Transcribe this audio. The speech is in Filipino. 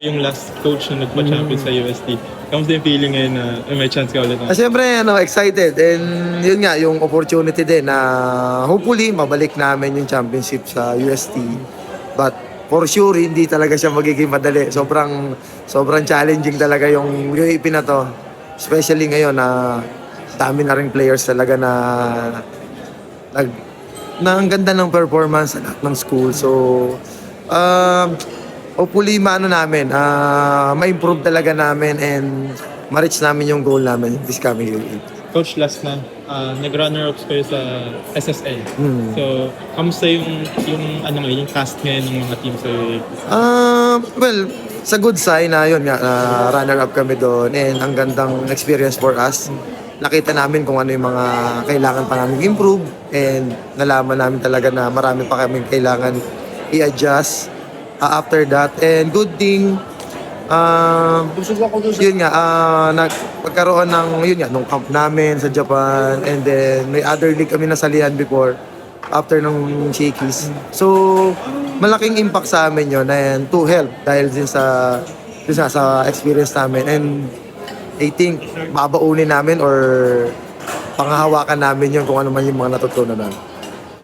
Yung last coach na nagpa-champion sa UST, kamusta yung feeling ngayon na may chance ka ulit? Siyempre, excited. And yun nga, yung opportunity din na hopefully mabalik namin yung championship sa UST. But for sure, hindi talaga siya magiging madali. Sobrang challenging talaga yung UAP na to. Especially ngayon na dami na rin players talaga na ang ganda ng performance sa lahat ng school. So, hopefully ma-improve talaga namin and ma-reach namin yung goal namin this coming year. Coach, last na, nag-runner-ups kayo sa SSA. So, kamusta yung cast ngayon ng mga team sa UAP? Well, sa good sign na yun nga, runner-up kami doon and ang gandang experience for us. Nakita namin kung ano yung mga kailangan pa namin improve and nalaman namin talaga na marami pa kaming kailangan i-adjust after that. And good thing, yun nga, nagpagkaroon ng, yun nga, nung camp namin sa Japan and then may other league kami nasalihan before after nung Shakey's. So, malaking impact sa amin yun and to help dahil din sa experience namin. And I think babaunin namin or panghahawakan namin yun kung ano man yung mga natutunan namin.